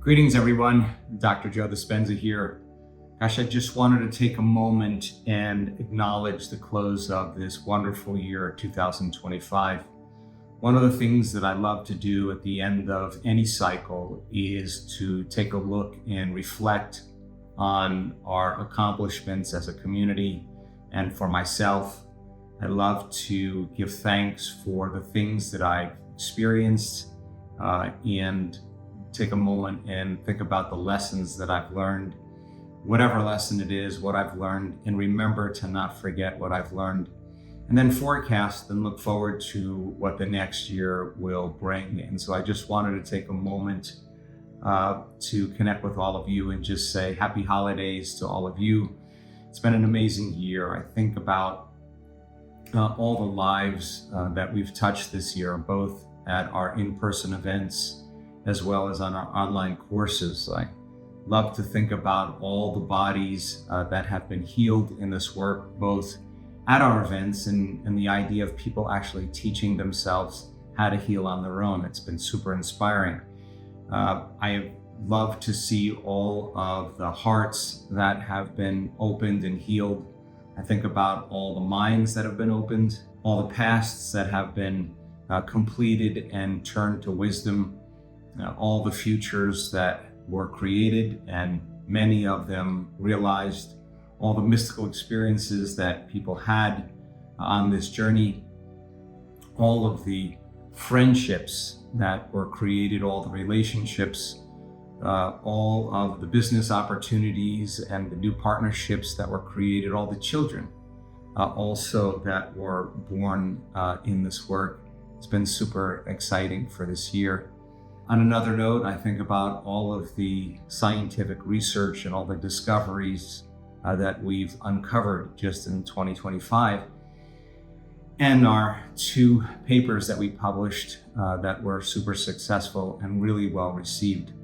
Greetings, everyone. Dr. Joe Dispenza here. Gosh, I just wanted to take a moment and acknowledge the close of this wonderful year, 2025. One of the things that I love to do at the end of any cycle is to take a look and reflect on our accomplishments as a community and for myself. I love to give thanks for the things that I've experienced and take a moment and think about the lessons that I've learned, whatever lesson it is, what I've learned, and remember to not forget what I've learned, and then forecast and look forward to what the next year will bring. And so I just wanted to take a moment to connect with all of you and just say happy holidays to all of you. It's been an amazing year. I think about all the lives that we've touched this year, both at our in-person events as well as on our online courses. I love to think about all the bodies that have been healed in this work, both at our events and the idea of people actually teaching themselves how to heal on their own. It's been super inspiring. I love to see all of the hearts that have been opened and healed. I think about all the minds that have been opened, all the pasts that have been completed and turned to wisdom, all the futures that were created and many of them realized, all the mystical experiences that people had on this journey, all of the friendships that were created, all the relationships, all of the business opportunities and the new partnerships that were created, all the children also that were born in this work. It's been super exciting for this year. On another note, I think about all of the scientific research and all the discoveries that we've uncovered just in 2025, and our 2 papers that we published that were super successful and really well received.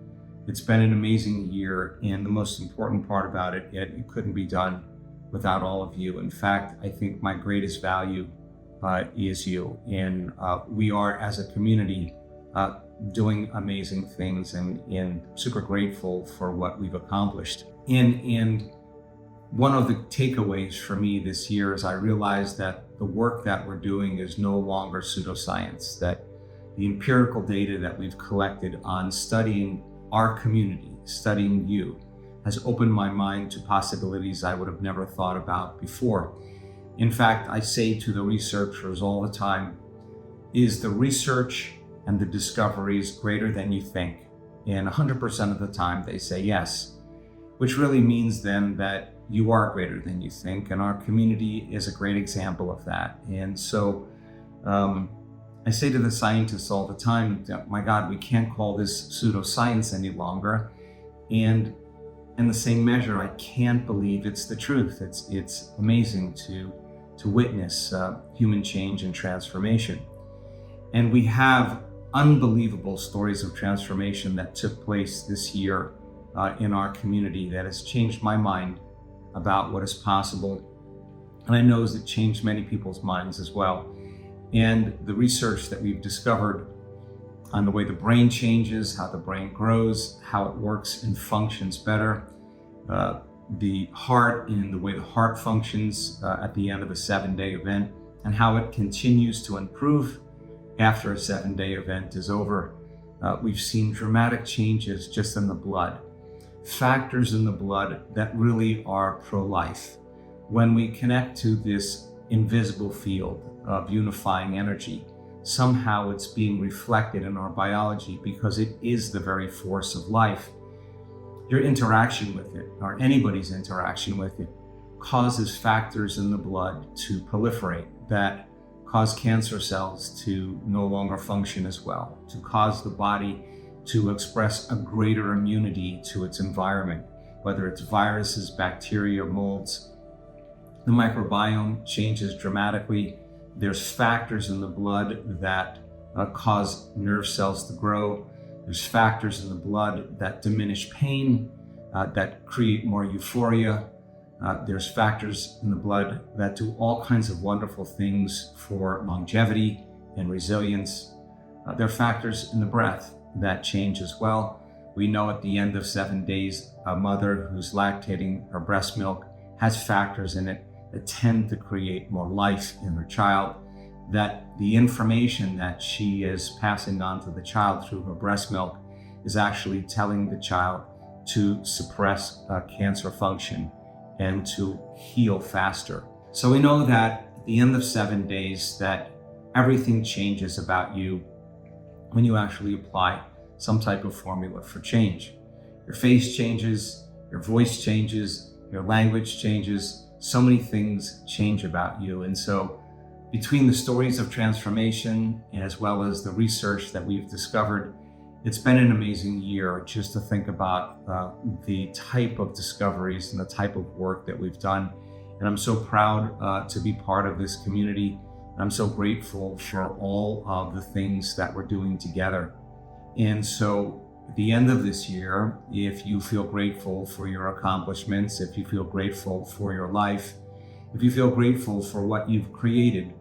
It's been an amazing year, and the most important part about it, it couldn't be done without all of you. In fact, I think my greatest value is you, and we are, as a community, doing amazing things and super grateful for what we've accomplished. And one of the takeaways for me this year is I realized that the work that we're doing is no longer pseudoscience, that the empirical data that we've collected on studying our community, studying you, has opened my mind to possibilities I would have never thought about before. In fact, I say to the researchers all the time, is the research and the discoveries greater than you think? And 100% of the time they say yes, which really means then that you are greater than you think, and our community is a great example of that. And so I say to the scientists all the time, my God, we can't call this pseudoscience any longer. And in the same measure, I can't believe it's the truth. It's amazing to witness human change and transformation. And we have unbelievable stories of transformation that took place this year in our community that has changed my mind about what is possible. And I know it changed many people's minds as well. And the research that we've discovered on the way the brain changes, how the brain grows, how it works and functions better, the heart and the way the heart functions at the end of a 7-day event, and how it continues to improve after a 7-day event is over. We've seen dramatic changes just in the blood, factors in the blood that really are pro-life. When we connect to this invisible field of unifying energy, somehow it's being reflected in our biology because it is the very force of life. Your interaction with it, or anybody's interaction with it, causes factors in the blood to proliferate that cause cancer cells to no longer function as well, to cause the body to express a greater immunity to its environment, whether it's viruses, bacteria, molds. The microbiome changes dramatically. There's factors in the blood that cause nerve cells to grow. There's factors in the blood that diminish pain, that create more euphoria. There's factors in the blood that do all kinds of wonderful things for longevity and resilience. There are factors in the breath that change as well. We know at the end of 7 days, a mother who's lactating her breast milk has factors in it that tend to create more life in her child, that the information that she is passing on to the child through her breast milk is actually telling the child to suppress cancer function and to heal faster. So we know that at the end of 7 days that everything changes about you when you actually apply some type of formula for change. Your face changes, your voice changes, your language changes, so many things change about you. And so between the stories of transformation as well as the research that we've discovered, it's been an amazing year just to think about the type of discoveries and the type of work that we've done. And I'm so proud to be part of this community. And I'm so grateful for all of the things that we're doing together. And so at the end of this year, if you feel grateful for your accomplishments, if you feel grateful for your life, if you feel grateful for what you've created,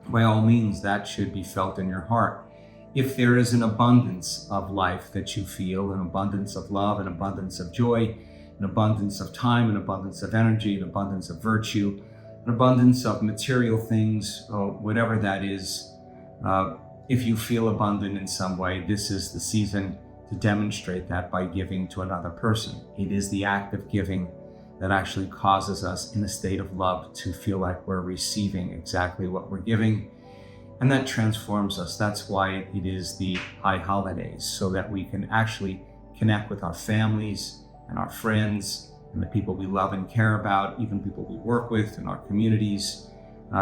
by all means, that should be felt in your heart. If there is an abundance of life that you feel, an abundance of love, an abundance of joy, an abundance of time, an abundance of energy, an abundance of virtue, an abundance of material things, whatever that is, if you feel abundant in some way, this is the season to demonstrate that by giving to another person. It is the act of giving that actually causes us in a state of love to feel like we're receiving exactly what we're giving. And that transforms us. That's why it is the high holidays, so that we can actually connect with our families and our friends and the people we love and care about, even people we work with in our communities,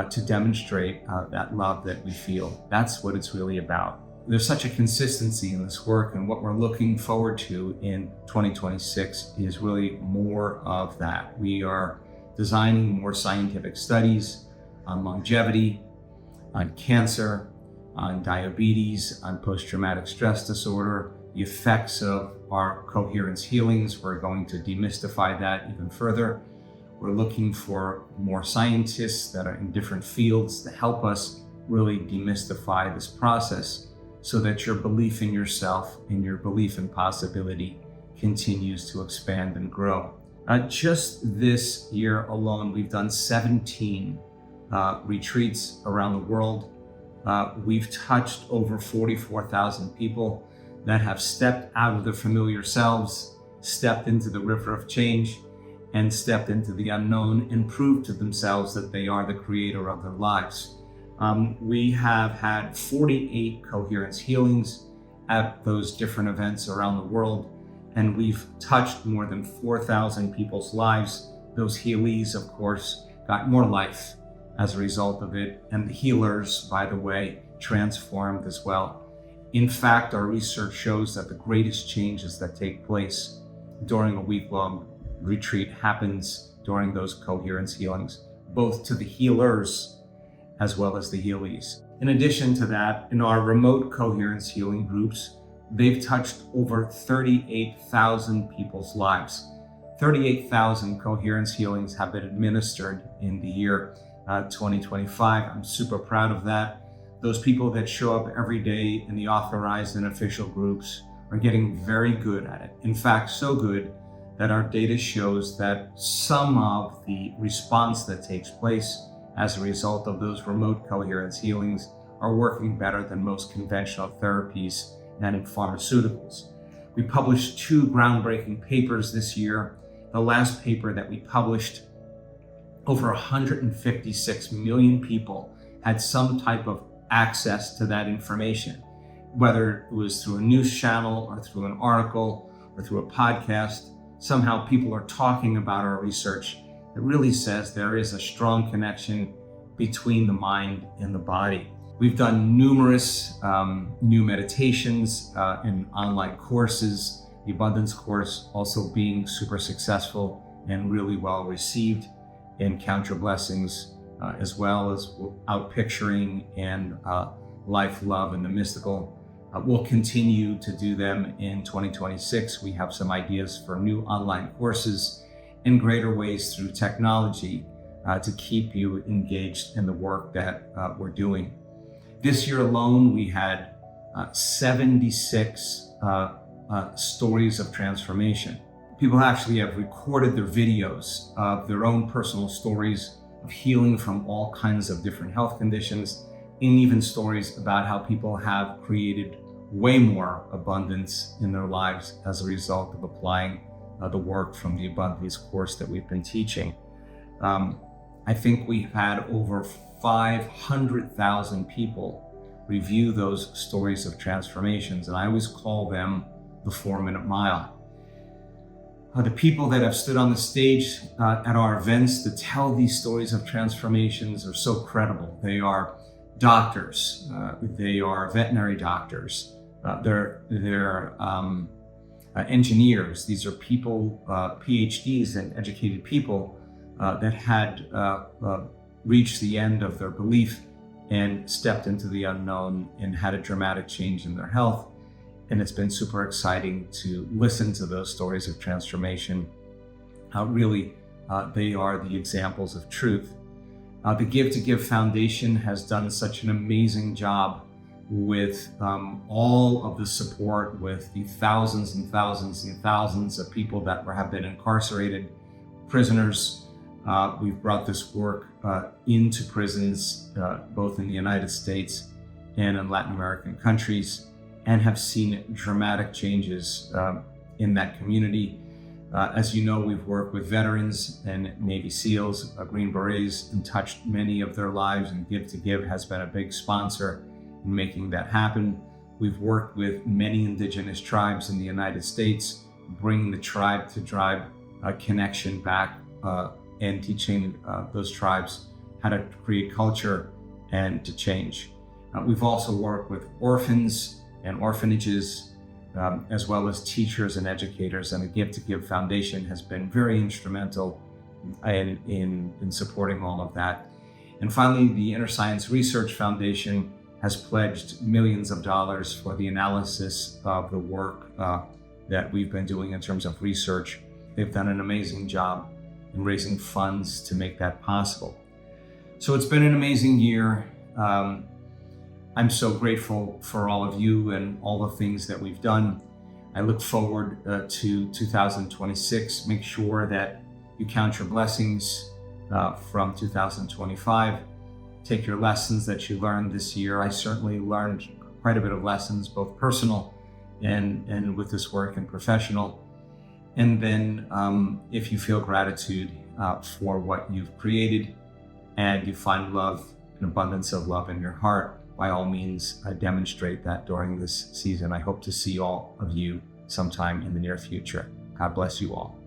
to demonstrate that love that we feel. That's what it's really about. There's such a consistency in this work, and what we're looking forward to in 2026 is really more of that. We are designing more scientific studies on longevity, on cancer, on diabetes, on post-traumatic stress disorder, the effects of our Coherence Healings. We're going to demystify that even further. We're looking for more scientists that are in different fields to help us really demystify this process so that your belief in yourself and your belief in possibility continues to expand and grow. Just this year alone, we've done 17 retreats around the world. We've touched over 44,000 people that have stepped out of their familiar selves, stepped into the river of change, and stepped into the unknown and proved to themselves that they are the creator of their lives. We have had 48 Coherence Healings at those different events around the world, and we've touched more than 4,000 people's lives. Those healees, of course, got more life as a result of it, and the healers, by the way, transformed as well. In fact, our research shows that the greatest changes that take place during a week-long retreat happens during those Coherence Healings, both to the healers as well as the healees. In addition to that, in our remote Coherence Healing groups, they've touched over 38,000 people's lives. 38,000 Coherence Healings have been administered in the year 2025. I'm super proud of that. Those people that show up every day in the authorized and official groups are getting very good at it. In fact, so good that our data shows that some of the response that takes place as a result of those remote Coherence Healings are working better than most conventional therapies and in pharmaceuticals. We published 2 groundbreaking papers this year. The last paper that we published, over 156 million people had some type of access to that information, whether it was through a news channel or through an article or through a podcast. Somehow people are talking about our research that really says there is a strong connection between the mind and the body. We've done numerous new meditations and online courses, the Abundance course also being super successful and really well received, in Count Your Blessings, as well as Out Picturing and Life, Love, and the Mystical. We'll continue to do them in 2026. We have some ideas for new online courses and greater ways through technology to keep you engaged in the work that we're doing. This year alone, we had 76 stories of transformation. People actually have recorded their videos of their own personal stories of healing from all kinds of different health conditions, and even stories about how people have created way more abundance in their lives as a result of applying the work from the Abundance course that we've been teaching. I think we've had over 500,000 people review those stories of transformations, and I always call them the 4-minute mile. The people that have stood on the stage at our events to tell these stories of transformations are so credible. They are doctors, they are veterinary doctors, they're engineers. These are people, PhDs and educated people that had reached the end of their belief and stepped into the unknown and had a dramatic change in their health. And it's been super exciting to listen to those stories of transformation. Really, they are the examples of truth. The Give to Give Foundation has done such an amazing job with all of the support, with the thousands and thousands and thousands of people that have been incarcerated, prisoners. We've brought this work into prisons, both in the United States and in Latin American countries, and have seen dramatic changes in that community. As you know, we've worked with veterans and Navy SEALs, Green Berets, and touched many of their lives, and Give to Give has been a big sponsor in making that happen. We've worked with many indigenous tribes in the United States, bringing the tribe to tribe connection back and teaching those tribes how to create culture and to change. We've also worked with orphans and orphanages, as well as teachers and educators, and the Give to Give Foundation has been very instrumental in supporting all of that. And finally, the Inner Science Research Foundation has pledged millions of dollars for the analysis of the work that we've been doing in terms of research. They've done an amazing job in raising funds to make that possible. So it's been an amazing year. I'm so grateful for all of you and all the things that we've done. I look forward to 2026. Make sure that you count your blessings from 2025. Take your lessons that you learned this year. I certainly learned quite a bit of lessons, both personal and with this work and professional. And then if you feel gratitude for what you've created and you find love, an abundance of love in your heart, by all means, demonstrate that during this season. I hope to see all of you sometime in the near future. God bless you all.